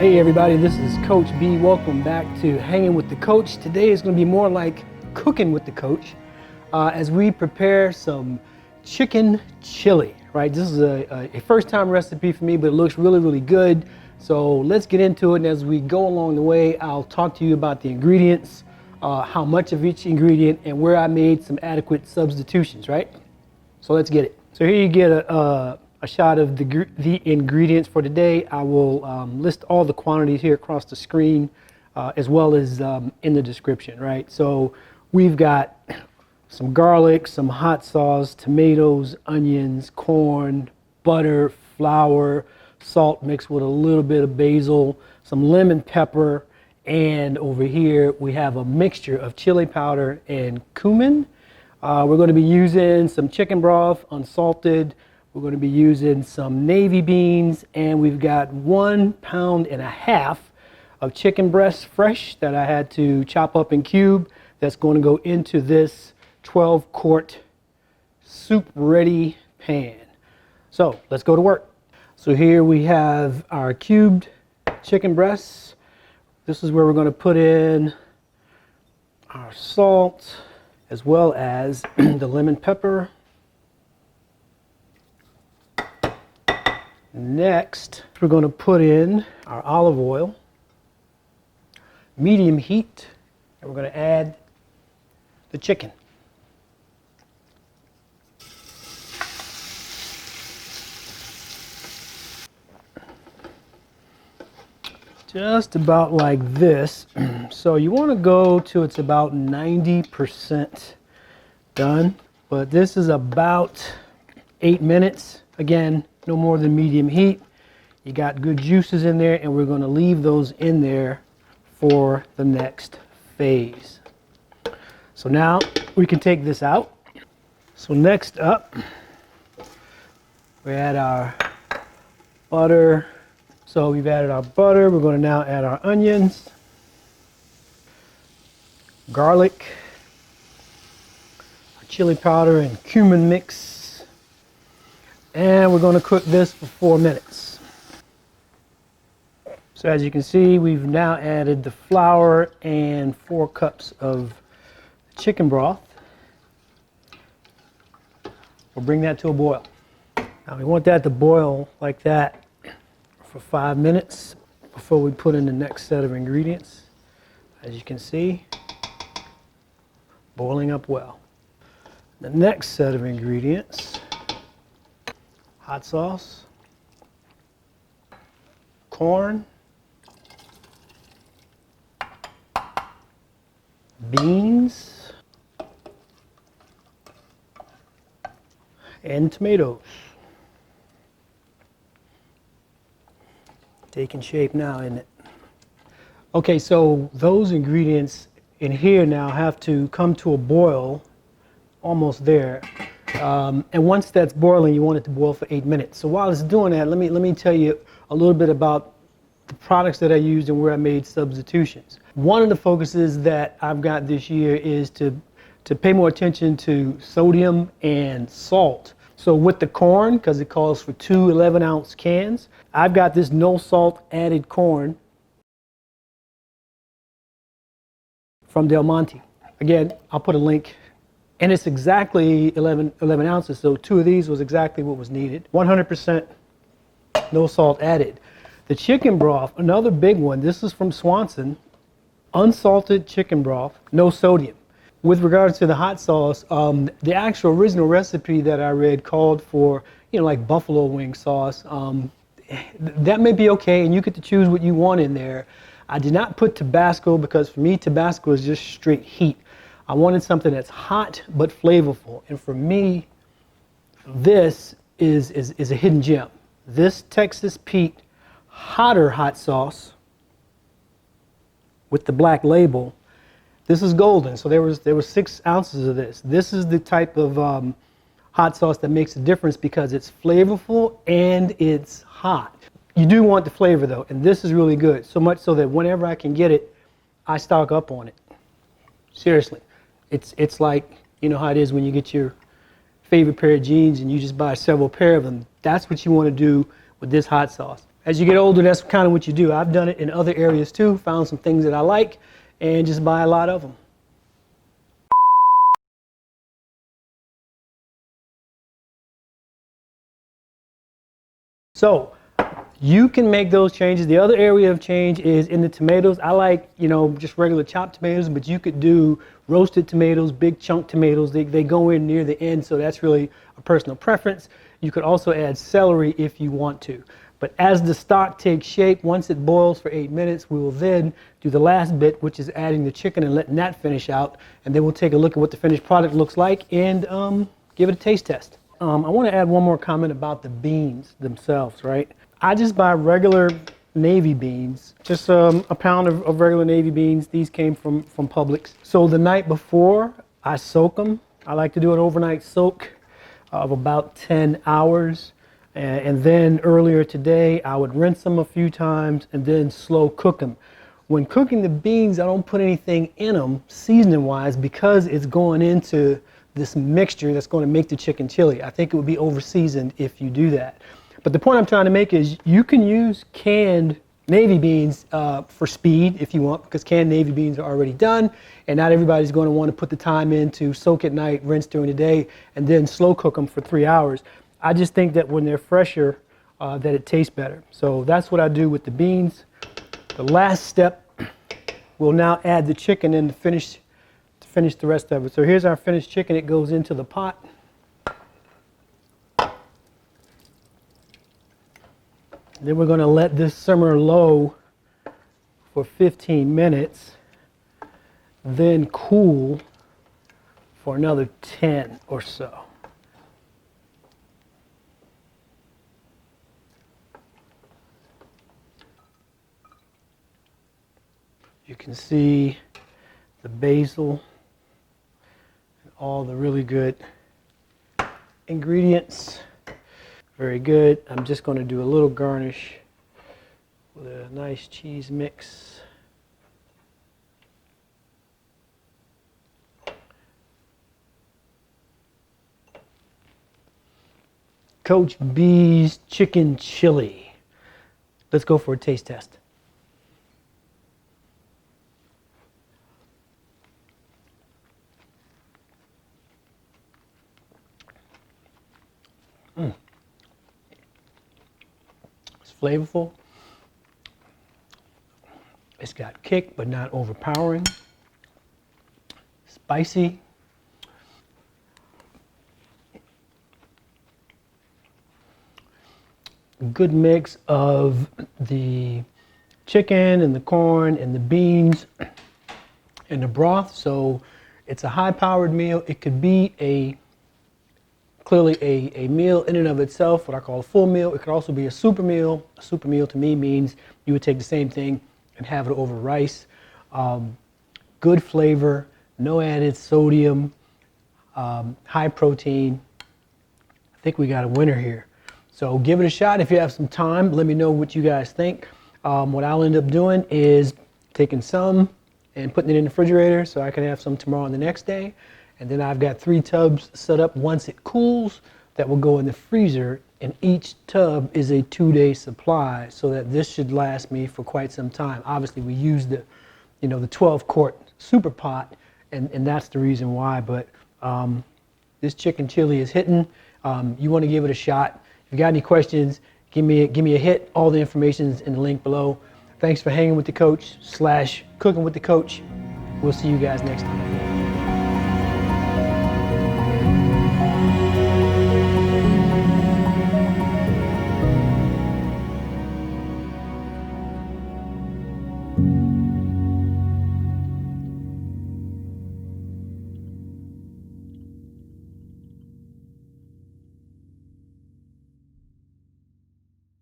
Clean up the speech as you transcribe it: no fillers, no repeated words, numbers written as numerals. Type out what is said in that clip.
Hey everybody, this is Coach B. Welcome back to Hanging with the Coach. Today is going to be more like cooking with the coach as we prepare some chicken chili, right? This is a first-time recipe for me, but it looks really, really good. So let's get into it, and as we go along the way, I'll talk to you about the ingredients, how much of each ingredient, and where I made some adequate substitutions, right? So let's get it. So here you get a shot of the ingredients for today. I will list all the quantities here across the screen as well as in the description, right? So we've got some garlic, some hot sauce, tomatoes, onions, corn, butter, flour, salt mixed with a little bit of basil, some lemon pepper, and over here we have a mixture of chili powder and cumin. We're going to be using some chicken broth, unsalted. We're going to be using some navy beans, and we've got 1.5 pounds of chicken breast fresh that I had to chop up in cube. That's going to go into this 12-quart soup ready pan. So let's go to work. So here we have our cubed chicken breasts. This is where we're going to put in our salt as well as the lemon pepper. Next, we're going to put in our olive oil, medium heat, and we're going to add the chicken. Just about like this. So you want to go till it's about 90% done, but this is about 8 minutes. Again, no more than medium heat. You got good juices in there, and we're going to leave those in there for the next phase. So now we can take this out. So next up, we add our butter. So we've added our butter. We're going to now add our onions, garlic, our chili powder and cumin mix. And we're going to cook this for 4 minutes. So as you can see, we've now added the flour and 4 cups of chicken broth. We'll bring that to a boil. Now we want that to boil like that for 5 minutes before we put in the next set of ingredients. As you can see, boiling up well. The next set of ingredients: hot sauce, corn, beans, and tomatoes. Taking shape now, isn't it? Okay, so those ingredients in here now have to come to a boil, almost there. And once that's boiling, you want it to boil for 8 minutes. So while it's doing that, let me tell you a little bit about the products that I used and where I made substitutions. One of the focuses that I've got this year is to pay more attention to sodium and salt. So with the corn, because it calls for 2 11-ounce cans, I've got this no salt added corn from Del Monte. Again, I'll put a link. And it's exactly 11 ounces, so 2 of these was exactly what was needed. 100% no salt added. The chicken broth, another big one, this is from Swanson, unsalted chicken broth, no sodium. With regards to the hot sauce, the actual original recipe that I read called for, like buffalo wing sauce. That may be okay, and you get to choose what you want in there. I did not put Tabasco because for me, Tabasco is just straight heat. I wanted something that's hot but flavorful, and for me, this is a hidden gem. This Texas Pete hotter hot sauce with the black label. This is golden, so there was 6 ounces of this. This is the type of hot sauce that makes a difference because it's flavorful and it's hot. You do want the flavor though, and this is really good. So much so that whenever I can get it, I stock up on it. Seriously. It's like, you know how it is when you get your favorite pair of jeans and you just buy several pair of them. That's what you want to do with this hot sauce. As you get older, that's kind of what you do. I've done it in other areas too, found some things that I like, and just buy a lot of them. So you can make those changes. The other area of change is in the tomatoes. I like, just regular chopped tomatoes, but you could do roasted tomatoes, big chunk tomatoes. They go in near the end, so that's really a personal preference. You could also add celery if you want to. But as the stock takes shape, once it boils for 8 minutes, we will then do the last bit, which is adding the chicken and letting that finish out. And then we'll take a look at what the finished product looks like and give it a taste test. I want to add one more comment about the beans themselves, right? I just buy regular navy beans, just a pound of regular navy beans. These came from Publix. So the night before, I soak them. I like to do an overnight soak of about 10 hours. And then earlier today, I would rinse them a few times and then slow cook them. When cooking the beans, I don't put anything in them seasoning-wise because it's going into this mixture that's going to make the chicken chili. I think it would be over-seasoned if you do that. But the point I'm trying to make is you can use canned navy beans for speed if you want, because canned navy beans are already done, and not everybody's going to want to put the time in to soak at night, rinse during the day, and then slow cook them for 3 hours. I just think that when they're fresher, that it tastes better. So that's what I do with the beans. The last step, we'll now add the chicken in to finish the rest of it. So here's our finished chicken. It goes into the pot. Then we're going to let this simmer low for 15 minutes, then cool for another 10 or so. You can see the basil and all the really good ingredients. Very good. I'm just going to do a little garnish with a nice cheese mix. Coach B's chicken chili. Let's go for a taste test. It's flavorful. It's got kick, but not overpowering. Spicy. Good mix of the chicken and the corn and the beans and the broth. So it's a high-powered meal. It could be clearly a meal in and of itself, what I call a full meal. It could also be a super meal. A super meal to me means you would take the same thing and have it over rice. Good flavor, no added sodium, high protein. I think we got a winner here. So give it a shot if you have some time. Let me know what you guys think. What I'll end up doing is taking some and putting it in the refrigerator so I can have some tomorrow and the next day. And then I've got 3 tubs set up once it cools that will go in the freezer, and each tub is a 2-day supply, so that this should last me for quite some time. Obviously we use the 12-quart super pot, and that's the reason why, but this chicken chili is hitting. You want to give it a shot. If you got any questions, give me a hit. All the information's in the link below. Thanks for hanging with the coach / cooking with the coach. We'll see you guys next time.